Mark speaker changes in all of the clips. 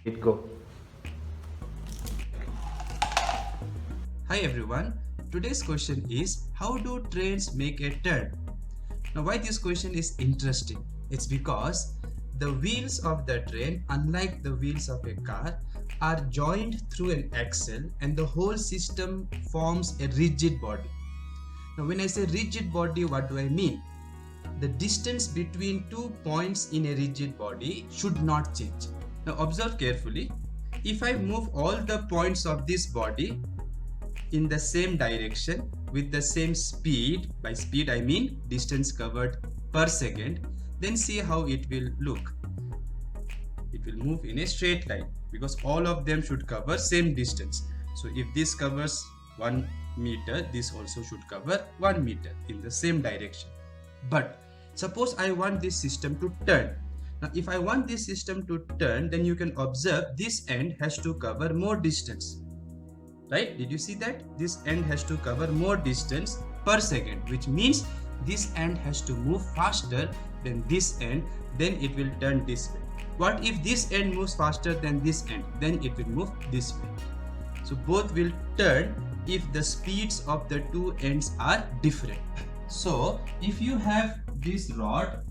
Speaker 1: It go.
Speaker 2: Hi everyone, today's question is how do trains make a turn? Now why this question is interesting? It's because the wheels of the train, unlike the wheels of a car, are joined through an axle and the whole system forms a rigid body. Now when I say rigid body, what do I mean? The distance between 2 points in a rigid body should not change. Now observe carefully. If I move all the points of this body in the same direction with the same speed, by speed I mean distance covered per second, then see how it will look. It will move in a straight line because all of them should cover same distance. So if this covers 1 meter, this also should cover 1 meter in the same direction. But suppose I want this system to turn. Now if I want this system to turn, then you can observe this end has to cover more distance. Right? Did you see that? This end has to cover more distance per second, which means this end has to move faster than this end, then it will turn this way. What if this end moves faster than this end? Then it will move this way. So both will turn if the speeds of the two ends are different. So if you have this rod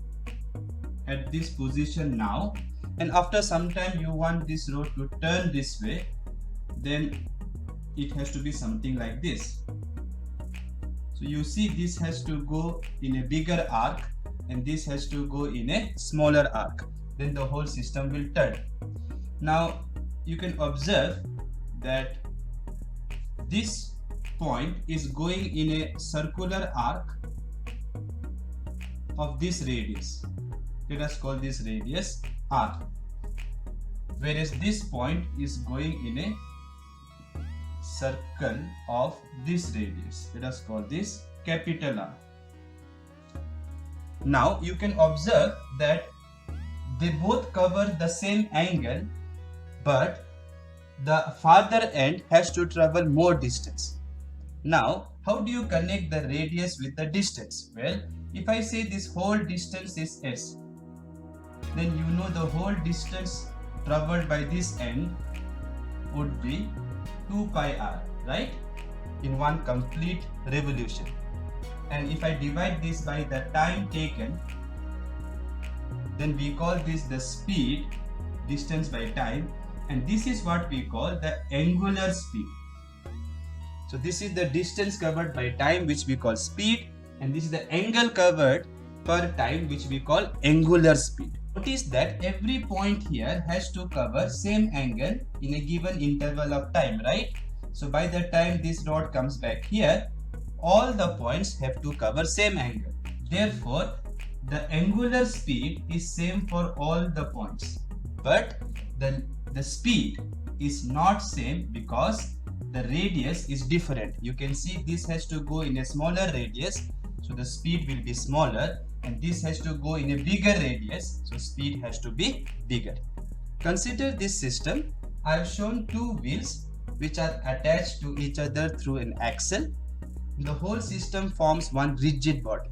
Speaker 2: at this position now, and after some time you want this rod to turn this way, then it has to be something like this. So you see this has to go in a bigger arc and this has to go in a smaller arc. Then the whole system will turn. Now you can observe that this point is going in a circular arc of this radius. Let us call this radius R. Whereas this point is going in a circle of this radius. Let us call this capital R. Now you can observe that they both cover the same angle, but the farther end has to travel more distance. Now how do you connect the radius with the distance? Well, if I say this whole distance is S, then you know the whole distance traveled by this end would be 2 pi r, right, in one complete revolution. And if I divide this by the time taken, then we call this the speed, distance by time, and this is what we call the angular speed. So this is the distance covered by time, which we call speed, and this is the angle covered per time, which we call angular speed. Notice that every point here has to cover same angle in a given interval of time, right? So by the time this rod comes back here, all the points have to cover same angle. Therefore, the angular speed is same for all the points. But the speed is not same because the radius is different. You can see this has to go in a smaller radius, so the speed will be smaller, and this has to go in a bigger radius, so speed has to be bigger. Consider this system. I have shown two wheels which are attached to each other through an axle. The whole system forms one rigid body.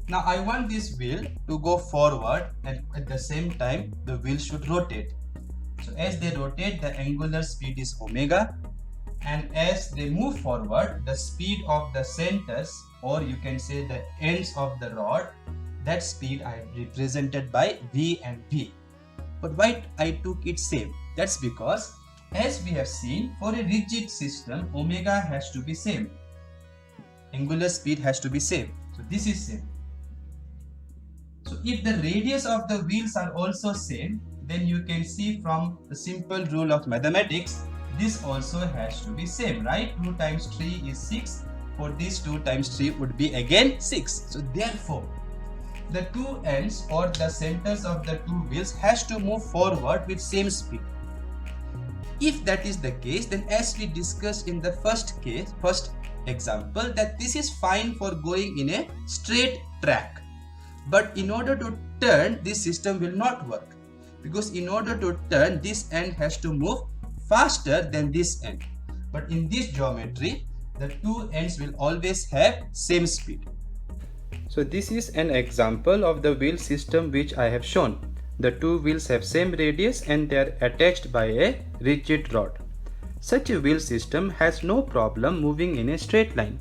Speaker 2: Now I want this wheel to go forward, and at the same time the wheel should rotate. So as they rotate, the angular speed is omega, and as they move forward, the speed of the centers, or you can say the ends of the rod, that speed I represented by V and V. But why I took it same? That's because as we have seen, for a rigid system, omega has to be same. Angular speed has to be same. So this is same. So if the radius of the wheels are also same, then you can see from the simple rule of mathematics, this also has to be same, right? 2 times 3 is 6. For this 2 times 3 would be again 6. So therefore, the two ends or the centers of the two wheels has to move forward with same speed. If that is the case, then as we discussed in the first example, that this is fine for going in a straight track. But in order to turn, this system will not work, because in order to turn, this end has to move faster than this end. But in this geometry, the two ends will always have same speed. So this is an example of the wheel system which I have shown. The two wheels have same radius and they are attached by a rigid rod. Such a wheel system has no problem moving in a straight line.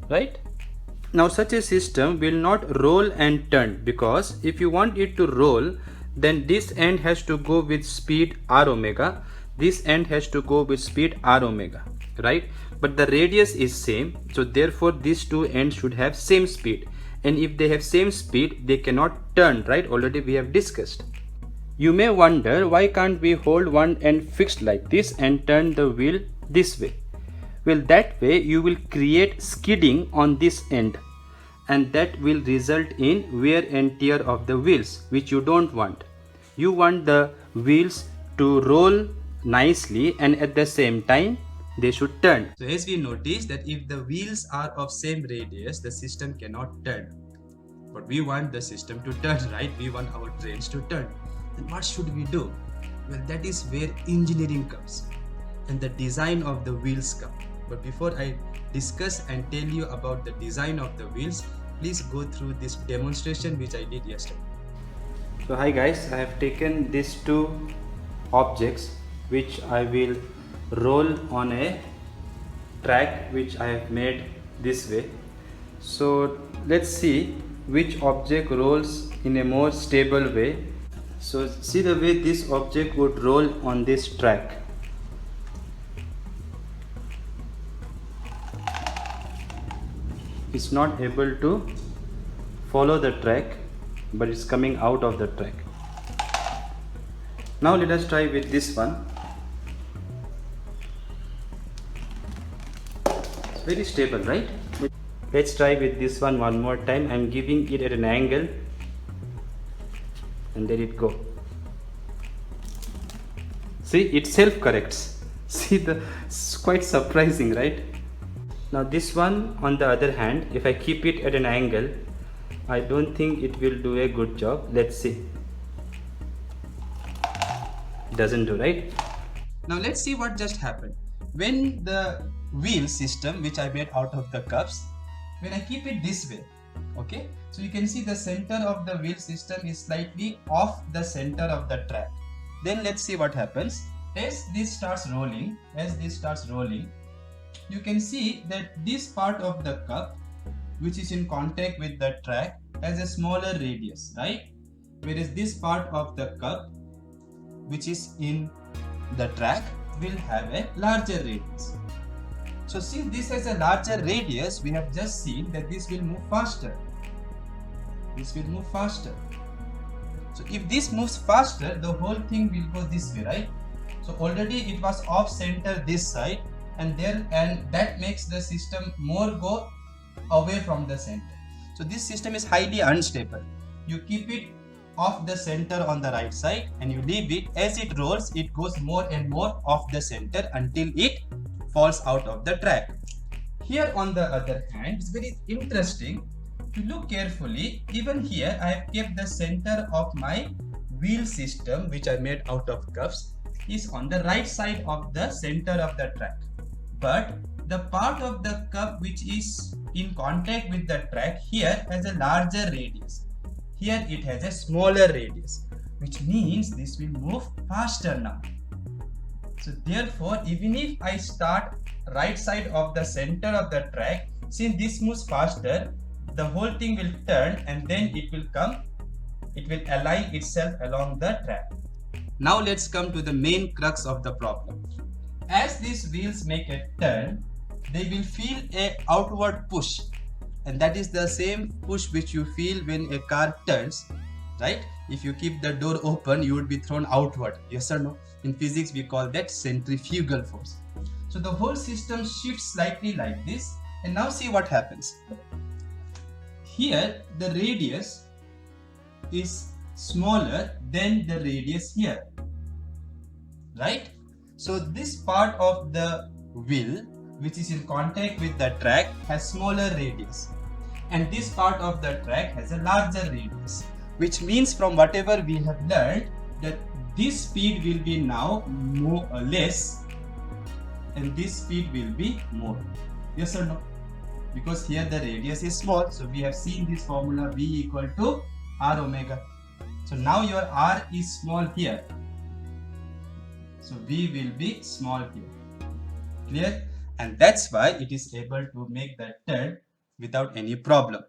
Speaker 2: Right? Now such a system will not roll and turn, because if you want it to roll, then this end has to go with speed r omega, this end has to go with speed r omega, right? But the radius is same, so therefore these two ends should have same speed, and if they have same speed they cannot turn, right? Already we have discussed. You may wonder, why can't we hold one end fixed like this and turn the wheel this way? Well, that way you will create skidding on this end, and that will result in wear and tear of the wheels, which you don't want. You want the wheels to roll nicely, and at the same time they should turn. So as we notice that if the wheels are of same radius, the system cannot turn. But we want the system to turn, right? We want our trains to turn. Then what should we do? Well, that is where engineering comes and the design of the wheels come. But before I discuss and tell you about the design of the wheels, please go through this demonstration which I did yesterday. So hi guys, I have taken these two objects which I will roll on a track which I have made this way. So let's see which object rolls in a more stable way. So see the way this object would roll on this track. It's not able to follow the track, but it's coming out of the track. Now let us try with this one. It's very stable, right? Let's try with this one more time. I'm giving it at an angle and let it go. See, it self corrects. See, it's quite surprising, right? Now this one on the other hand, if I keep it at an angle, I don't think it will do a good job. Let's see. Doesn't do, right? Now let's see what just happened. When the wheel system which I made out of the cups, when I keep it this way, okay, so you can see the center of the wheel system is slightly off the center of the track. Then let's see what happens. As this starts rolling, you can see that this part of the cup which is in contact with the track has a smaller radius, right? Whereas this part of the cup which is in the track will have a larger radius. So since this has a larger radius, we have just seen that this will move faster. This will move faster. So if this moves faster, the whole thing will go this way, right? So already it was off center this side, and that makes the system more go away from the center. So this system is highly unstable. You keep it off the center on the right side and you leave it. As it rolls, it goes more and more off the center until it falls out of the track. Here on the other hand, it's very interesting. If you look carefully, even here I have kept the center of my wheel system which I made out of cups is on the right side of the center of the track. But the part of the cup which is in contact with the track here has a larger radius. Here it has a smaller radius, which means this will move faster now. So therefore, even if I start right side of the center of the track, since this moves faster, the whole thing will turn and then it will align itself along the track. Now let's come to the main crux of the problem. As these wheels make a turn, they will feel a outward push, and that is the same push which you feel when a car turns, right? If you keep the door open, you would be thrown outward, yes or no? In physics we call that centrifugal force. So the whole system shifts slightly like this, and now see what happens. Here the radius is smaller than the radius here, right? So this part of the wheel which is in contact with the track has smaller radius, and this part of the track has a larger radius, which means from whatever we have learned that this speed will be now less and this speed will be more, yes or no? because here the radius is small. So we have seen this formula V equal to R omega. So now your R is small here. So V will be small here. Clear? And that's why it is able to make that turn without any problem.